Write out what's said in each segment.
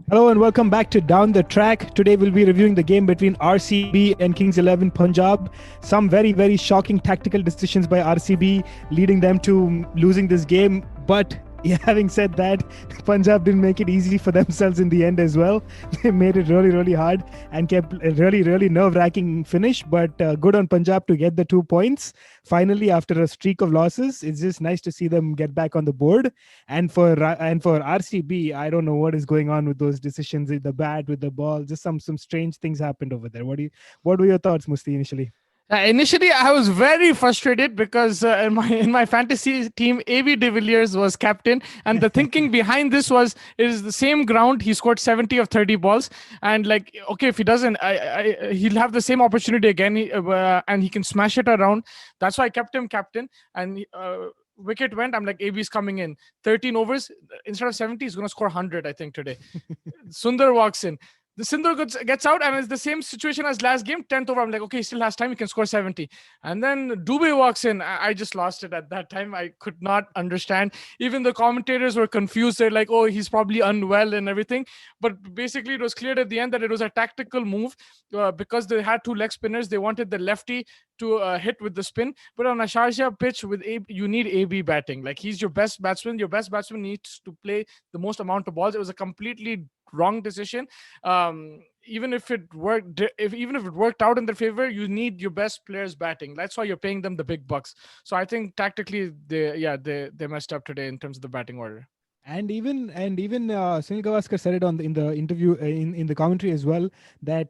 Hello and welcome back to Down the Track. Today we'll be reviewing the game between RCB and Kings 11 Punjab. Some very, very shocking tactical decisions by RCB leading them to losing this game. But having said that, Punjab didn't make it easy for themselves in the end as well. They made it really, really hard and kept a really, really nerve-wracking finish. But good on Punjab to get the 2 points. Finally, after a streak of losses, it's just nice to see them get back on the board. And for RCB, I don't know what is going on with those decisions with the bat, with the ball. Just some strange things happened over there. What were your thoughts, Musti, initially? Initially, I was very frustrated because in my fantasy team, A.V. de Villiers was captain, and the thinking behind this was it is the same ground. He scored 70 of 30 balls, and okay, if he doesn't, he'll have the same opportunity again, and he can smash it around. That's why I kept him captain, and wicket went. I'm like, AB's coming in 13 overs instead of 70. He's gonna score 100, I think, today. Sundar walks in. The Sindhu gets out, and it's the same situation as last game. 10th over, I'm like, okay, he still has time. He can score 70. And then Dubey walks in. I just lost it at that time. I could not understand. Even the commentators were confused. They're like, oh, he's probably unwell and everything. But basically, it was clear at the end that it was a tactical move because they had two leg spinners. They wanted the lefty to hit with the spin. But on a Sharjah pitch, you need AB batting. Like, he's your best batsman. Your best batsman needs to play the most amount of balls. It was a completely wrong decision. Even if it worked out in their favor, you need your best players batting. That's why you're paying them the big bucks. So I think tactically they messed up today in terms of the batting order. And even Sunil Gavaskar said it in the interview in the commentary as well that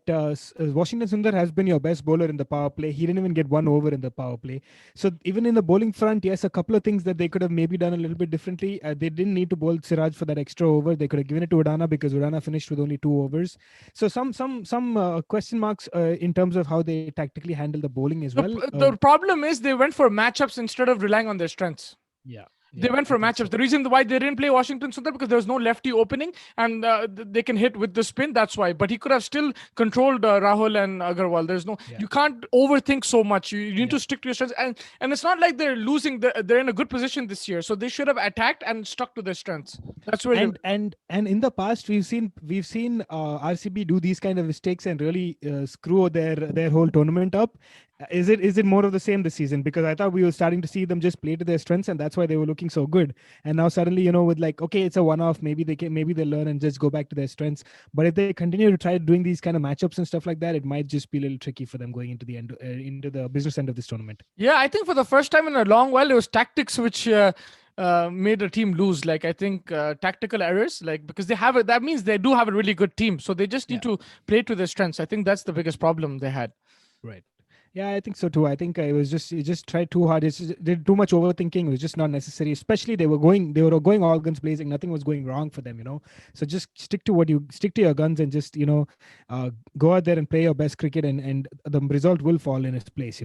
Washington Sundar has been your best bowler in the power play. He didn't even get one over in the power play. So even in the bowling front, yes, a couple of things that they could have maybe done a little bit differently. They didn't need to bowl Siraj for that extra over. They could have given it to Udana because Udana finished with only 2 overs. So some question marks in terms of how they tactically handle the bowling as well. The problem is they went for matchups instead of relying on their strengths. Yeah. They went for matchups. So. The reason why they didn't play Washington Sundar because there was no lefty opening and they can hit with the spin. That's why. But he could have still controlled Rahul and Agarwal. There's no. Yeah. You can't overthink so much. You need to stick to your strengths. And it's not like they're losing. They're in a good position this year, so they should have attacked and stuck to their strengths. That's where. And in the past we've seen RCB do these kind of mistakes and really screw their whole tournament up. Is it more of the same this season? Because I thought we were starting to see them just play to their strengths, and that's why they were looking so good. And now suddenly, with like, okay, it's a one-off. Maybe they learn and just go back to their strengths. But if they continue to try doing these kind of matchups and stuff like that, it might just be a little tricky for them going into the end, into the business end of this tournament. Yeah, I think for the first time in a long while, it was tactics which. Made a team lose. Like, I think tactical errors, like, because that means they do have a really good team, so they just need to play to their strengths. I think that's the biggest problem they had. Right. Yeah, I think so too. I think it just tried too hard. They did too much overthinking. It was just not necessary. Especially they were going all guns blazing. Nothing was going wrong for them, So just stick to your guns and just go out there and play your best cricket, and the result will fall in its place,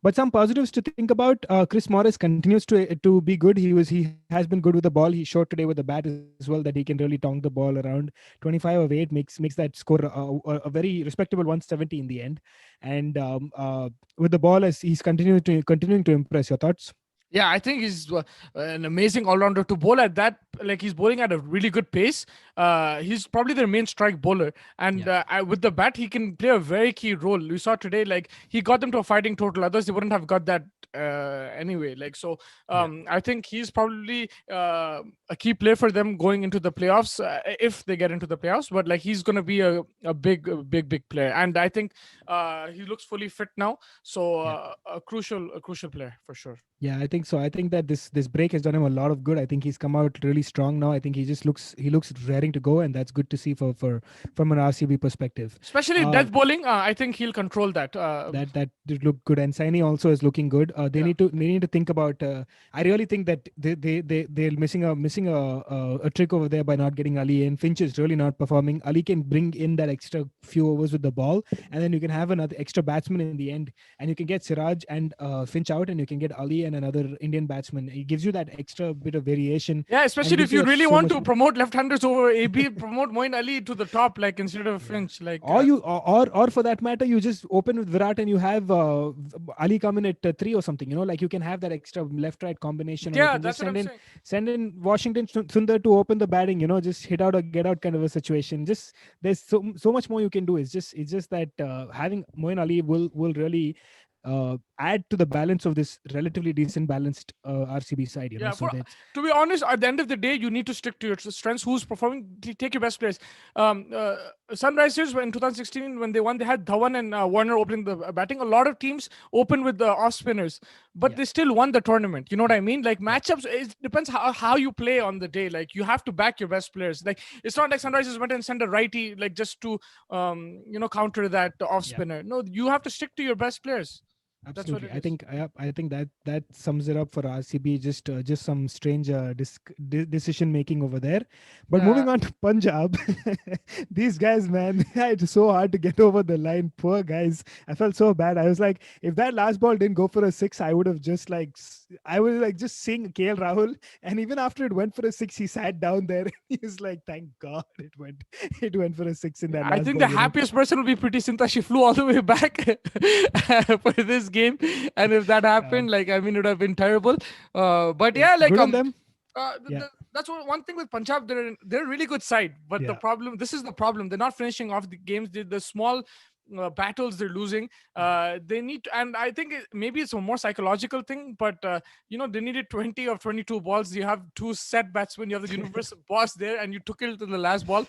But some positives to think about. Chris Morris continues to be good. He has been good with the ball. He showed today with the bat as well that he can really tong the ball around. 25 of 8 makes that score a very respectable 170 in the end. And with the ball, as he's continuing to impress. Your thoughts? Yeah, I think he's an amazing all-rounder to bowl at that. Like, he's bowling at a really good pace. He's probably their main strike bowler. And with the bat, he can play a very key role. We saw today, like, he got them to a fighting total. Others, they wouldn't have got that anyway. Like, so I think he's probably a key player for them going into the playoffs, if they get into the playoffs. But, like, he's going to be a big player. And I think he looks fully fit now. So a crucial player for sure. Yeah, I think so. I think that this break has done him a lot of good. I think he's come out really strong now. I think he looks raring to go, and that's good to see from an RCB perspective. Especially death bowling, I think he'll control that. That did look good, and Saini also is looking good. They need to think about. I really think that they're missing a trick over there by not getting Ali in. Finch is really not performing. Ali can bring in that extra few overs with the ball, and then you can have another extra batsman in the end, and you can get Siraj and Finch out, and you can get Ali and another Indian batsman. It gives you that extra bit of variation. Yeah, especially if you really want to promote left-handers over AB, promote Moeen Ali to the top, like, instead of Finch. Like, or for that matter, you just open with Virat and you have Ali come in at 3 or something. something, like you can have that extra left right combination, or you Yeah, can just that's what I'm saying. send in Washington Sundar to open the batting, just hit out or get out kind of a situation. Just there's so much more you can do. It's just that having Moeen Ali will really add to the balance of this relatively decent balanced RCB side, Yeah, so for that's to be honest, at the end of the day, you need to stick to your strengths. Who's performing? Take your best players. Sunrisers in 2016 when they won, they had Dhawan and Warner opening the batting. A lot of teams open with the off spinners, but yeah, they still won the tournament. You know what yeah, I mean? Like yeah, matchups, it depends how you play on the day. Like you have to back your best players. Like it's not like absolutely. Sunrisers went and sent a righty like just to counter that off Yeah. spinner. No, you have to stick to your best players. That's what Absolutely, it I is. think I think that sums it up for RCB. Just some strange decision making over there. But Yeah. moving on to Punjab, these guys, man, it's so hard to get over the line. Poor guys, I felt so bad. I was like, if that last ball didn't go for a six, I would have just I was like just seeing KL Rahul, and even after it went for a six, he sat down there. He was like, thank God it went for a six in that I last think ball. the happiest person will be Pretty Sinta. She flew all the way back for this game, and if that Um, happened, like I mean, it would have been terrible. But yeah, yeah, like good on them. Yeah, that's one thing with Punjab. They're a really good side, but the yeah, problem, this is the problem. They're not finishing off the games. The small battles they're losing. yeah. They need to, and I think maybe it's a more psychological thing. But they needed 20 of 22 balls. You have two set batsmen. You have the universal boss there, and you took it to the last ball.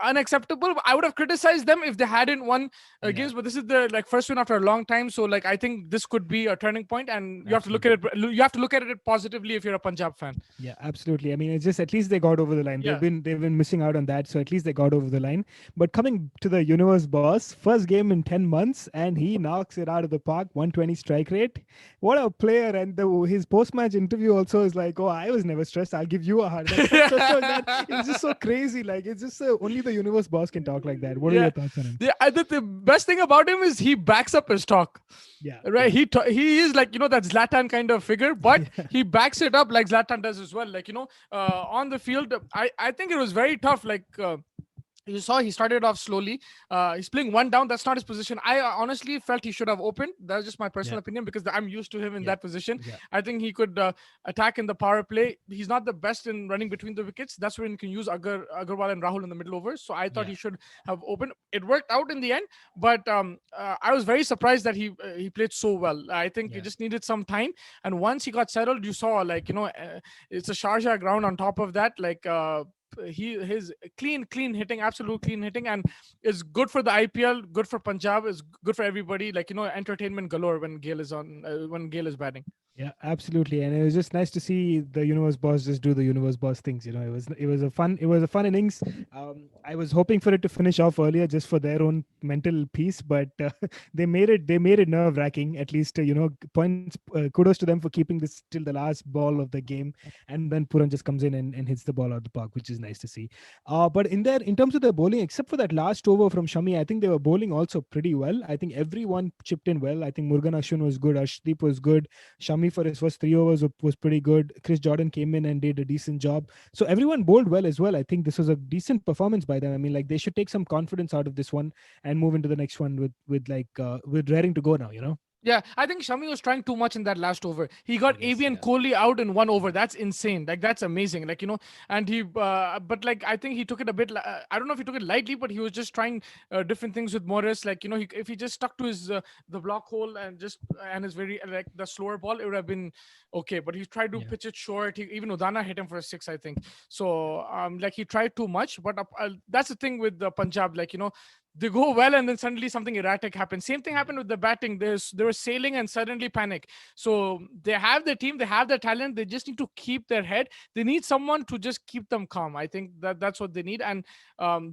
Unacceptable. I would have criticized them if they hadn't won Yeah, games, but this is the like first win after a long time. So like I think this could be a turning point, and you have to look at absolutely. it. You have to look at it positively if you're a Punjab fan. Yeah, absolutely. I mean, it's just at least they got over the line. Yeah. They've been missing out on that, so at least they got over the line. But coming to the universe boss, first game in 10 months, and he knocks it out of the park. 120 strike rate. What a player! And his post match interview also is like, "Oh, I was never stressed. I'll give you a heart." Like such that it's just so crazy. Like it's just only the universe boss can talk like that. What are Yeah. your thoughts on him? Yeah, I think the best thing about him is he backs up his talk. Yeah, Right, yeah, he is like that Zlatan kind of figure, but yeah, he backs it up like Zlatan does as well. Like on the field, I think it was very tough. Like you saw, he started off slowly. He's playing one down. That's not his position. I honestly felt he should have opened. That's just my yeah, personal opinion because I'm used to him in yeah, that position. yeah, I think he could attack in the power play. He's not the best in running between the wickets. That's when you can use Agarwal and Rahul in the middle overs. So I thought yeah, he should have opened. It worked out in the end, but I was very surprised that he played so well. I think he yeah. just needed some time, and once he got settled, you saw like it's a Sharjah ground on top of that. Like his clean hitting, absolute clean hitting, and is good for the IPL, good for Punjab, is good for everybody. Like entertainment galore when Gale is batting. Yeah, absolutely, and it was just nice to see the universe boss just do the universe boss things. It was a fun innings. I was hoping for it to finish off earlier, just for their own mental peace, but they made it nerve wracking. At least points. Kudos to them for keeping this till the last ball of the game, and then Puran just comes in and hits the ball out of the park, which is nice to see. But in terms of the bowling, except for that last over from Shami, I think they were bowling also pretty well. I think everyone chipped in well. I think Murugan Ashwin was good. Arshdeep was good. Shami for his first 3 overs was pretty good. Chris Jordan came in and did a decent job. So everyone bowled well as well. I think this was a decent performance by them. I mean, like they should take some confidence out of this one and move into the next one with raring to go now. Yeah, I think Shami was trying too much in that last over. He got I guess, AB and yeah, Kohli out in 1 over. That's insane. Like that's amazing. Like and but like I think he took it a bit. I don't know if he took it lightly, but he was just trying different things with Morris. Like if he just stuck to his the block hole and his very like the slower ball, it would have been okay. But he tried to yeah, pitch it short. Even Udana hit him for a six, I think. yeah, So like he tried too much. But that's the thing with the Punjab. Like they go well and then suddenly something erratic happens. Same thing happened with the batting. They were sailing and suddenly panic. So they have the team, they have the talent. They just need to keep their head. They need someone to just keep them calm. I think that's what they need, and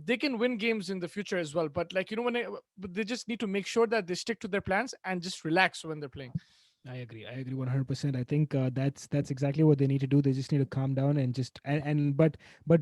they can win games in the future as well. But like but they just need to make sure that they stick to their plans and just relax when they're playing. I agree. I agree 100%. I think that's exactly what they need to do. They just need to calm down and just and but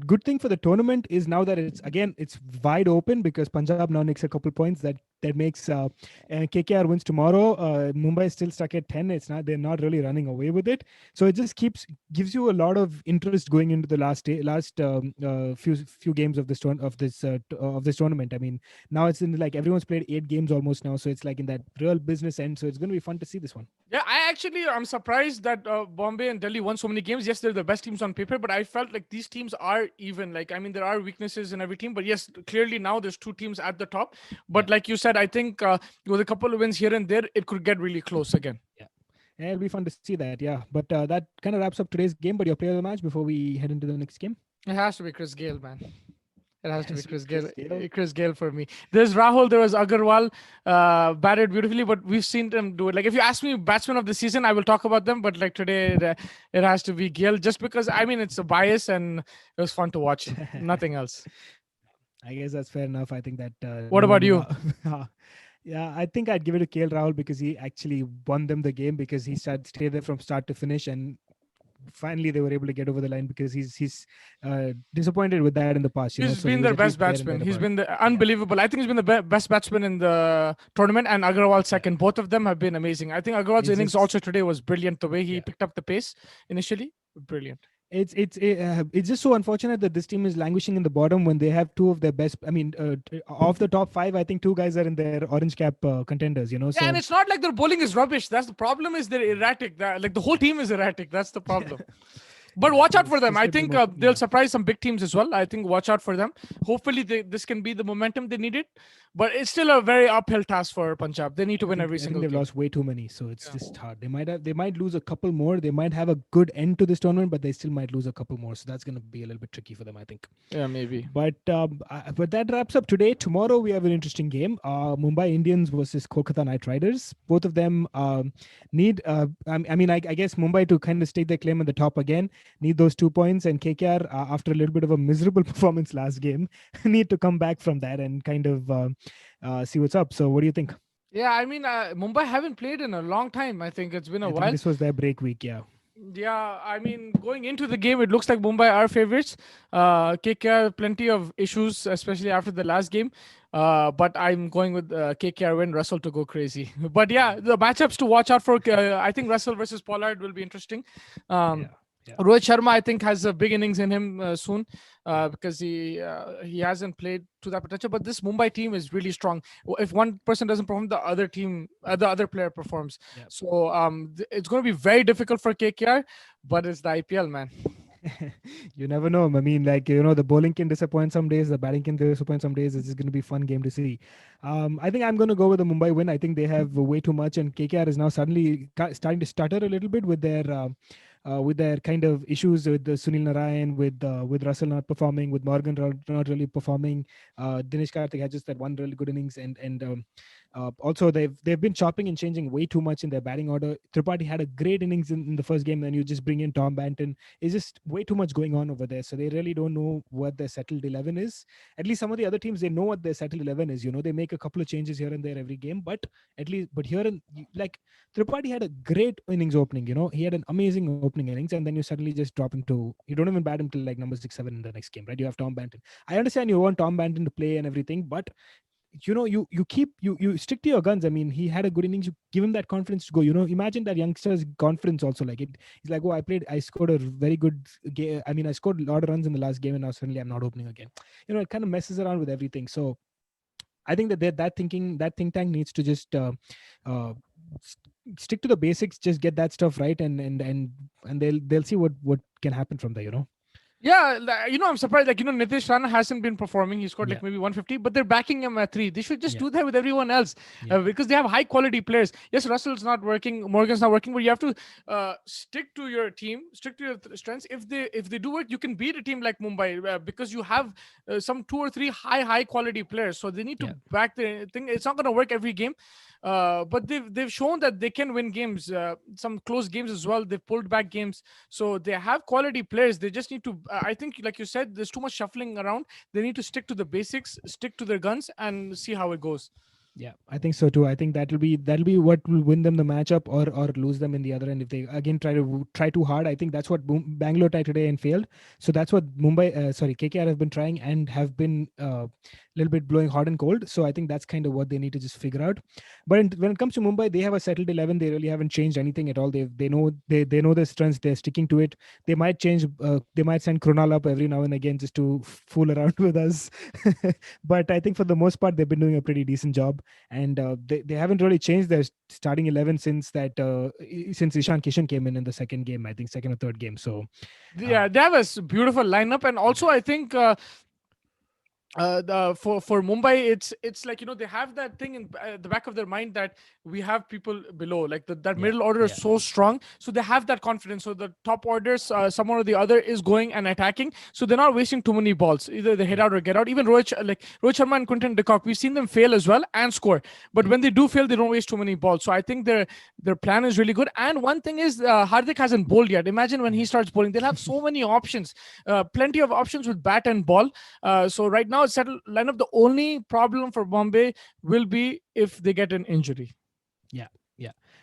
good thing for the tournament is now that it's wide open because Punjab now makes a couple points. that makes KKR wins tomorrow. Mumbai is still stuck at 10. It's not, they're not really running away with it. So it just gives you a lot of interest going into the last few games of this tournament. I mean, now it's in like everyone's played 8 games almost now, so it's like in that real business end. So it's going to be fun to see this one. Yeah, I'm surprised that Bombay and Delhi won so many games. Yes, they're the best teams on paper, but I felt like these teams are even. Like, I mean, there are weaknesses in every team, but yes, clearly now there's two teams at the top. But like you said, I think with a couple of wins here and there, it could get really close again. Yeah, it'll be fun to see that. Yeah, but that kind of wraps up today's game. But your player of the match before we head into the next game? It has to be Chris Gale, man. It has It to be has to be Chris Gale. Chris Gale. Chris Gale for me. There's Rahul. There was Agarwal. Batted beautifully, but we've seen them do it. Like if you ask me batsman of the season, I will talk about them. But like today, it has to be Gale, just because I mean it's a bias and it was fun to watch. Nothing else. I guess that's fair enough. I think that. What about you? Yeah, I think I'd give it to KL Rahul because he actually won them the game because he stayed there from start to finish, and finally they were able to get over the line because he's disappointed with that in the past. He's So he been was their at best least there and batsman. He's thereabout. been unbelievable. I think he's been the best batsman in the tournament, and Agarwal second. Both of them have been amazing. I think Agarwal's It's innings just also today was brilliant. The way he yeah. picked up the pace initially, brilliant. It's just so unfortunate that this team is languishing in the bottom when they have two of their best. I mean, of the top five, I think two guys are in their orange cap contenders. Yeah, and So it's not like their bowling is rubbish. That's the problem. Is they're erratic. Like the whole team is erratic. That's the problem. But watch out for them. just I gotta be think more. they'll surprise some big teams as well. I think watch out for them. Hopefully, this can be the momentum they needed. But it's still a very uphill task for Punjab. They need to win every I think single they've game. lost way too many, so it's just hard. They might lose a couple more. They might have a good end to this tournament, but they still might lose a couple more. So that's going to be a little bit tricky for them, I think. Yeah, maybe. But that wraps up today. Tomorrow we have an interesting game: Mumbai Indians versus Kolkata Knight Riders. Both of them need. I guess Mumbai to kind of stake their claim at the top again need those 2 points, and KKR after a little bit of a miserable performance last game need to come back from that and kind of see what's up. So what do you think? Yeah, I mean, Mumbai haven't played in a long time. I think it's been a I think while. this was their break week. Yeah. Yeah, I mean, going into the game, it looks like Mumbai are favorites. KKR, plenty of issues, especially after the last game. But I'm going with KKR win, Russell to go crazy. But yeah, the matchups to watch out for, I think Russell versus Pollard will be interesting. Yeah. Rohit Sharma, I think, has a big innings in him soon because he hasn't played to that potential. But this Mumbai team is really strong. If one person doesn't perform, the other team, the other player performs. Yeah. So it's going to be very difficult for KKR, but it's the IPL, man. You never know. I mean, like, the bowling can disappoint some days, the batting can disappoint some days. It's just going to be a fun game to see. I think I'm going to go with the Mumbai win. I think they have way too much, and KKR is now suddenly starting to stutter a little bit with their kind of issues with the Sunil Narayan, with Russell not performing, with Morgan not really performing. Dinesh Karthik had just that one really good innings, and also they've been chopping and changing way too much in their batting order. Tripathi had a great innings in the first game, then you just bring in Tom Banton. It's just way too much going on over there. So they really don't know what their settled 11 is. At least some of the other teams, they know what their settled 11 is. They make a couple of changes here and there every game, but here in like Tripathi had a great innings opening. He had an amazing opening innings, and then you suddenly just drop him to, you don't even bat him till like number 6, 7 in the next game, right? You have Tom Banton. I understand you want Tom Banton to play and everything, but you stick to your guns. I mean, he had a good innings. You give him that confidence to go. Imagine that youngster's confidence also. Like he's like, oh, I scored a very good game. I mean, I scored a lot of runs in the last game, and now suddenly I'm not opening again. It kind of messes around with everything. So I think that think tank needs to just stick to the basics. Just get that stuff right, and they'll see what can happen from there. Yeah, I'm surprised. Nitish Rana hasn't been performing. He scored maybe 150, but they're backing him at 3. They should just do that with everyone else because they have high quality players. Yes, Russell's not working, Morgan's not working, but you have to stick to your team, stick to your strengths. If they do it, you can beat a team like Mumbai because you have some 2 or 3 high quality players. So they need to back the thing. It's not going to work every game. But they've shown that they can win games, some close games as well. They've pulled back games, so they have quality players. They just need to. I think, like you said, there's too much shuffling around. They need to stick to the basics, stick to their guns, and see how it goes. Yeah, I think so too. I think that'll be what will win them the matchup or lose them in the other end if they again try too hard. I think that's what Bangalore tried today and failed. So that's what KKR have been trying and have been little bit blowing hot and cold. So I think that's kind of what they need to just figure out. But when it comes to Mumbai, they have a settled 11. They really haven't changed anything at all. They know their strengths. They're sticking to it. They might change. They might send Krunal up every now and again just to fool around with us. But I think for the most part, they've been doing a pretty decent job, and they haven't really changed their starting 11 since Ishan Kishan came in the second game. I think second or third game. So Yeah, they have a beautiful lineup, and also I think for Mumbai, it's like, they have that thing in the back of their mind that we have people below, like that middle order is so strong, so they have that confidence. So the top orders, someone or the other is going and attacking, so they're not wasting too many balls. Either they hit out or get out. Even Rohit Sharma and Quinton de Kock, we've seen them fail as well and score, but when they do fail, they don't waste too many balls. So I think their plan is really good. And one thing is, Hardik hasn't bowled yet. Imagine when he starts bowling, they'll have so many options, plenty of options with bat and ball. So right now, settled lineup. The only problem for Bombay will be if they get an injury. Yeah.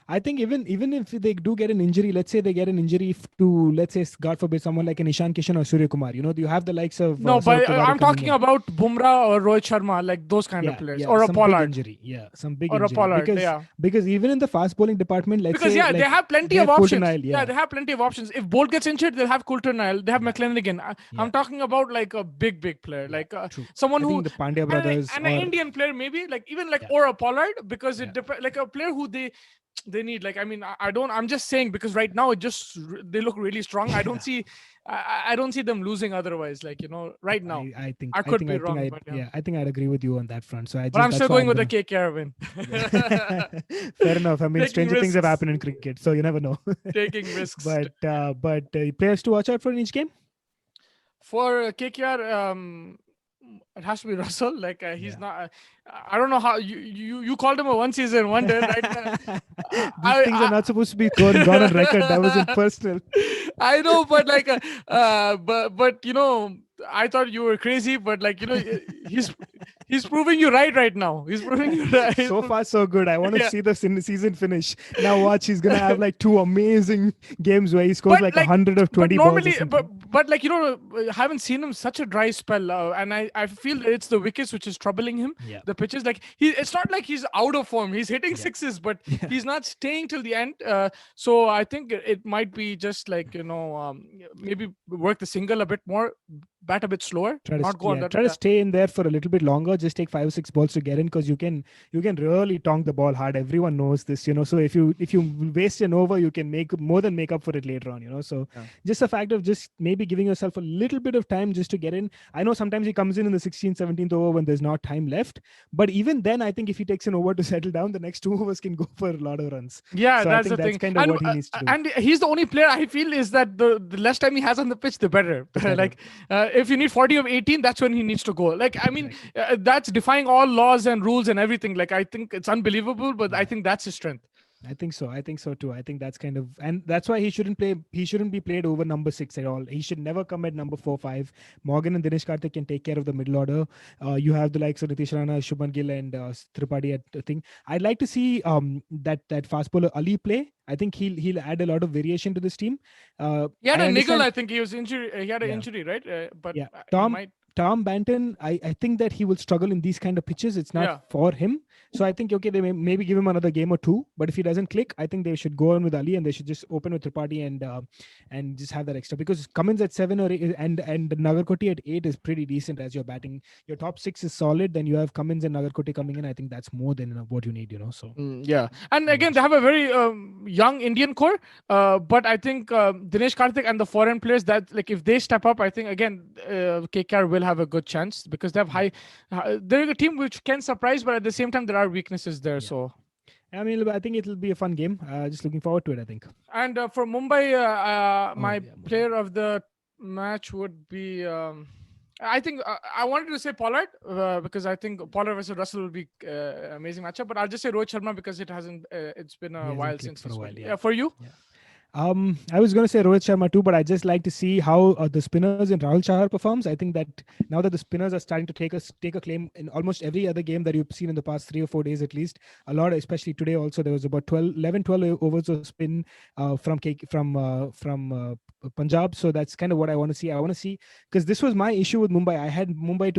I think even if they do get an injury, let's say they get an injury to, let's say, God forbid, someone like an Ishan Kishan or Surya Kumar. You have the likes of no, but I'm talking in. about Bumrah or Rohit Sharma, like those kind of players, or a some Pollard. Big injury. Yeah, some big or injury. A Pollard, because even in the fast bowling department, let's because say, they have plenty of options. Nile, they have plenty of options. If Bolt gets injured, they'll have Coulter Nile. They have McLennigan. I'm talking about like a big player, like someone who the Pandya brothers and an Indian player, maybe like even like or a Pollard, because it depends, like a player who they need. Like, I mean, I'm just saying, because right now they look really strong. I don't see I don't see them losing otherwise, like, right now. I could be wrong, but I think I'd agree with you on that front. So I'm still going with the KKR win. Fair enough. I mean, stranger things have happened in cricket, so you never know. Taking risks. But players to watch out for in each game? For KKR, it has to be Russell. Like, he's not. I don't know how you called him a one season wonder, right? These things are not supposed to be gone on record. That was impersonal. I know, but like, but I thought you were crazy, but like, he's proving you right now. He's proving you right. So far, so good. I want to see the season finish. Now watch, he's gonna have like 2 amazing games where he scores like 100 of 20 normally, balls. But like, I haven't seen him such a dry spell, and I feel that it's the wickets which is troubling him. Yeah. The pitches, like it's not like he's out of form. He's hitting sixes, but he's not staying till the end. So I think it might be just like, maybe work the single a bit more, bat a bit slower, try to stay in there for a little bit longer. Just take 5 or 6 balls to get in, because you can really tonk the ball hard. Everyone knows this, so if you waste an over, you can make up for it later on, so just the fact of just maybe giving yourself a little bit of time just to get in. I know sometimes he comes in the 16th 17th over when there's not time left, but even then I think if he takes an over to settle down, the next 2 overs can go for a lot of runs. So that's the thing. Kind of what he needs to do. And he's the only player I feel is that the less time he has on the pitch, the better. Like, if you need 40 of 18, that's when he needs to go. Like, I mean, that's defying all laws and rules and everything. Like, I think it's unbelievable, but I think that's his strength. I think so too. I think that's kind of, and that's why he shouldn't be played over number 6 at all. He should never come at number 4, 5. Morgan and Dinesh Karthik can take care of the middle order. You have the likes of Nitish Rana, Shubman Gill, and Tripathi at the thing. I'd like to see that fast bowler Ali play. I think he'll add a lot of variation to this team. He had a niggle. I think he was injured. He had an injury, right? But Tom Banton, I think that he will struggle in these kind of pitches. It's not for him. So I think, they may maybe give him another game or 2. But if he doesn't click, I think they should go on with Ali, and they should just open with Tripathi and just have that extra. Because Cummins at 7 or 8 and Nagarkoti at 8 is pretty decent as you're batting. Your top 6 is solid. Then you have Cummins and Nagarkoti coming in. I think that's more than what you need, So and again, they have a very young Indian core. But I think Dinesh Karthik and the foreign players, that like if they step up, I think again KKR will have a good chance, because they have they're a team which can surprise, but at the same time there are weaknesses there. So I mean, I think it'll be a fun game. Just looking forward to it, I think. And for Mumbai, my player of the match would be I think I wanted to say Pollard, because I think Pollard versus Russell will be amazing matchup, but I'll just say Rohit Sharma because it hasn't it's been a while since for a while. For you? I was going to say Rohit Sharma too, but I just like to see how the spinners in Rahul Chahar performs. I think that now that the spinners are starting to take a claim in almost every other game that you've seen in the past 3 or 4 days at least, a lot, especially today also, there was about 12, 11, 12 overs of spin from Punjab. So that's kind of what I want to see. I want to see, because this was my issue with Mumbai. I had Mumbai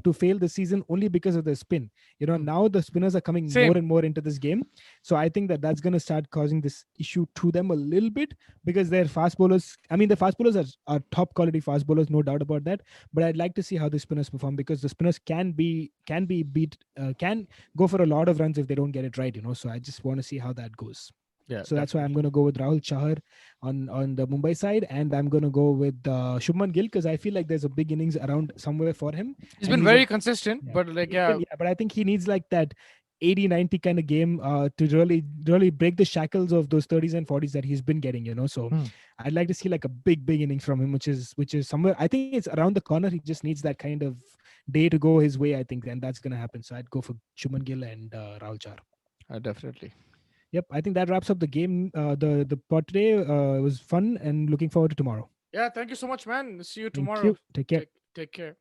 to fail this season only because of the spin. Hmm. Now the spinners are coming more Same. and more into this game, so I think that that's going to start causing this issue to them a little bit, because their fast bowlers, I mean, the fast bowlers are top quality fast bowlers, no doubt about that. But I'd like to see how the spinners perform, because the spinners can be beat, can go for a lot of runs if they don't get it right. So I just want to see how that goes. Yeah, So that's why I'm definitely. going to go with Rahul Chahar on the Mumbai side, and I'm going to go with Shubman Gill, because I feel like there's a big innings around somewhere for him, He's and been he's a very consistent, yeah. but like He's been, yeah, yeah, but I think he needs like that 80-90 kind of game to really break the shackles of those 30s and 40s that he's been getting. So hmm, I'd like to see like a big innings from him, which is somewhere. I think it's around the corner. He just needs that kind of day to go his way, I think, and that's gonna happen. So I'd go for Shuman Gill and Rahul Char. definitely. Yep, I think that wraps up the game. The pod today. It was fun, and looking forward to tomorrow. Yeah, thank you so much, man. See you Thank tomorrow. you. Take care. Take care.